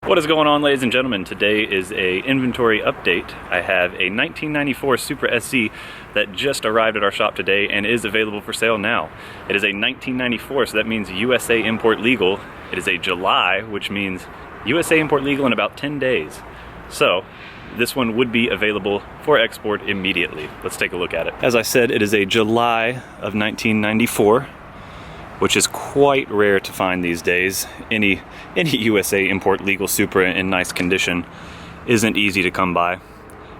What is going on, ladies and gentlemen? Today is a inventory update. I have a 1994 Supra SZ that just arrived at our shop today and is available for sale now. It is a 1994, so that means USA import legal. It is a July, which means USA import legal in about 10 days. So this one would be available for export immediately. Let's take a look at it. As I said, it is a July of 1994. Which is quite rare to find these days. Any USA import legal Supra in nice condition isn't easy to come by.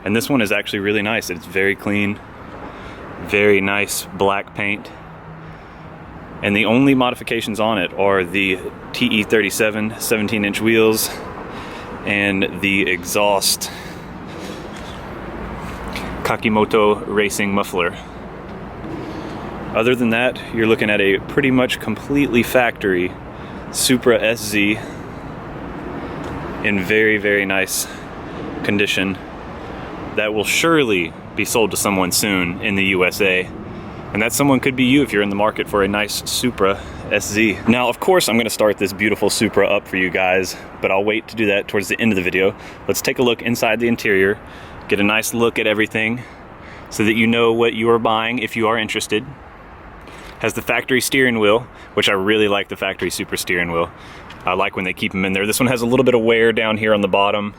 And this one is actually really nice. It's very clean, very nice black paint. And the only modifications on it are the TE37 17-inch wheels and the exhaust Kakimoto racing muffler. Other than that, you're looking at a pretty much completely factory Supra SZ in very, very nice condition that will surely be sold to someone soon in the USA. And that someone could be you if you're in the market for a nice Supra SZ. Now, of course, I'm going to start this beautiful Supra up for you guys, but I'll wait to do that towards the end of the video. Let's take a look inside the interior, get a nice look at everything so that you know what you are buying if you are interested. Has the factory steering wheel, which I really like the factory Supra steering wheel. I like when they keep them in there. This one has a little bit of wear down here on the bottom.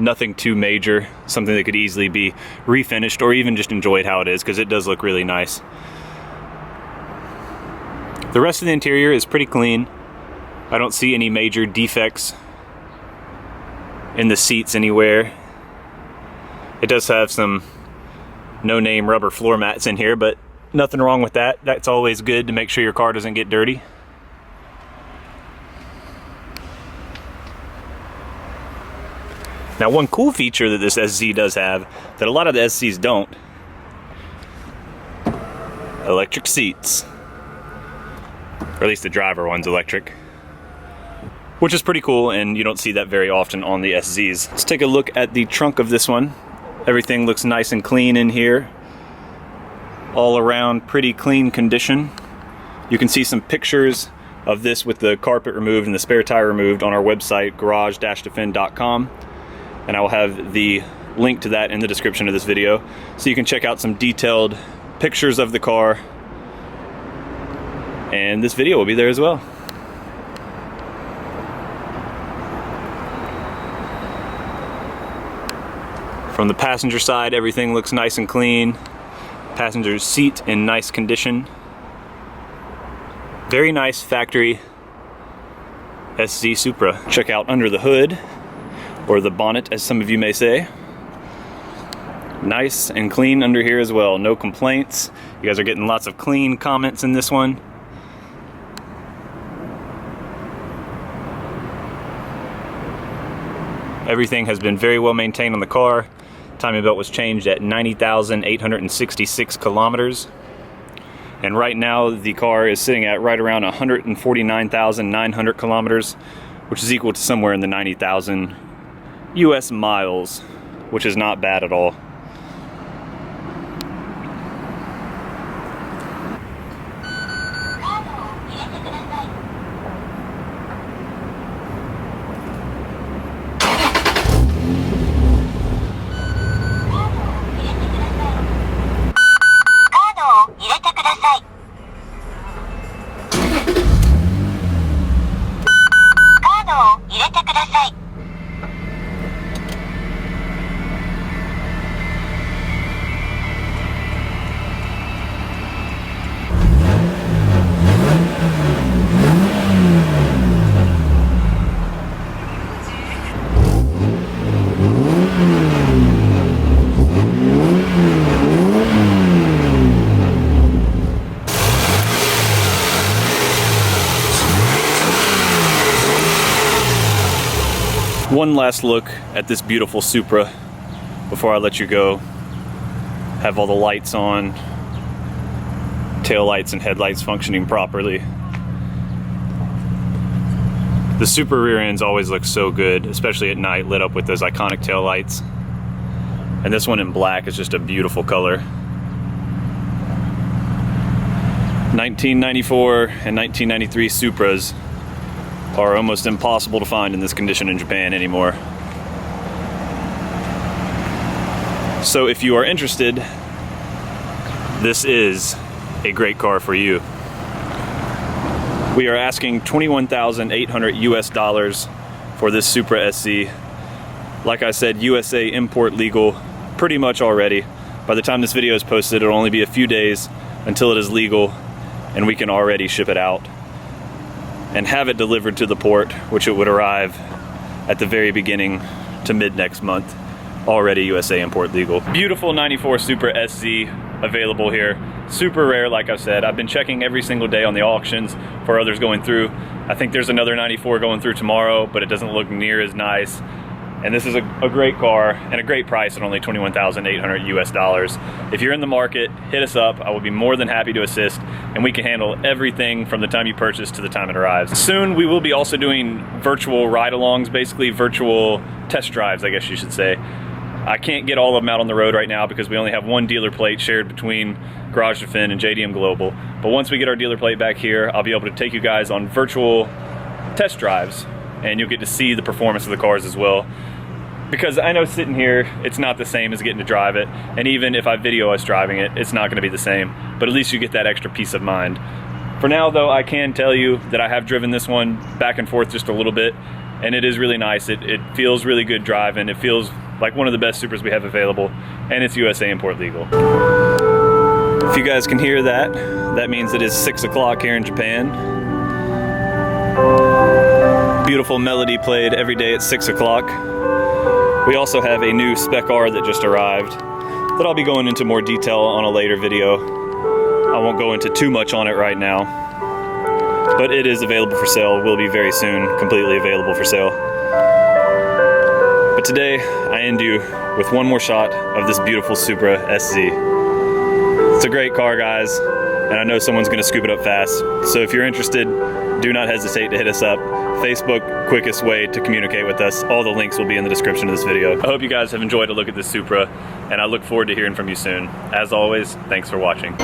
Nothing too major, something that could easily be refinished or even just enjoyed how it is, because it does look really nice. The rest of the interior is pretty clean. I don't see any major defects in the seats anywhere. It does have some no-name rubber floor mats in here, but nothing wrong with that. That's always good to make sure your car doesn't get dirty. Now, one cool feature that this SZ does have that a lot of the SZs don't: electric seats. Or at least the driver one's electric, which is pretty cool, and you don't see that very often on the SZs. Let's take a look at the trunk of this one. Everything looks nice and clean in here. All around pretty clean condition. You can see some pictures of this with the carpet removed and the spare tire removed on our website, garage-defend.com, and I will have the link to that in the description of this video, so you can check out some detailed pictures of the car, and this video will be there as well. From the passenger side, everything looks nice and clean. Passenger's seat in nice condition. Very nice factory SZ Supra. Check out under the hood, or the bonnet as some of you may say. Nice and clean under here as well. No complaints. You guys are getting lots of clean comments in this one. Everything has been very well maintained on the car. Timing belt was changed at 90,866 kilometers. And right now the car is sitting at right around 149,900 kilometers, which is equal to somewhere in the 90,000 US miles, which is not bad at all. One last look at this beautiful Supra before I let you go. Have all the lights on, tail lights and headlights functioning properly. The Supra rear ends always look so good, especially at night, lit up with those iconic tail lights. And this one in black is just a beautiful color. 1994 and 1993 Supras are almost impossible to find in this condition in Japan anymore. So if you are interested, this is a great car for you. We are asking $21,800 US for this Supra SZ. Like I said, USA import legal pretty much already. By the time this video is posted, it'll only be a few days until it is legal and we can already ship it out and have it delivered to the port, which it would arrive at the very beginning to mid next month. Already USA import legal. Beautiful 94 Supra SZ available here. Super rare, like I said. I've been checking every single day on the auctions for others going through. I think there's another 94 going through tomorrow, but it doesn't look near as nice. And this is a great car and a great price at only $21,800 US. If you're in the market, hit us up. I will be more than happy to assist, and we can handle everything from the time you purchase to the time it arrives. Soon we will be also doing virtual ride-alongs, basically virtual test drives, I guess you should say. I can't get all of them out on the road right now because we only have one dealer plate shared between Garage to Fin and JDM Global. But once we get our dealer plate back here, I'll be able to take you guys on virtual test drives, and you'll get to see the performance of the cars as well. Because I know sitting here, it's not the same as getting to drive it. And even if I video us driving it, it's not gonna be the same. But at least you get that extra peace of mind. For now though, I can tell you that I have driven this one back and forth just a little bit, and it is really nice. It feels really good driving. It feels like one of the best Supras we have available, and it's USA import legal. If you guys can hear that, that means it is 6 o'clock here in Japan. Beautiful melody played every day at 6 o'clock. We also have a new Spec R that just arrived that I'll be going into more detail on a later video. I won't go into too much on it right now, but it is available for sale. Will be very soon completely available for sale. But today I end you with one more shot of this beautiful Supra SZ. It's a great car, guys, and I know someone's gonna scoop it up fast. So if you're interested, do not hesitate to hit us up. Facebook, quickest way to communicate with us. All the links will be in the description of this video. I hope you guys have enjoyed a look at this Supra, and I look forward to hearing from you soon. As always, thanks for watching.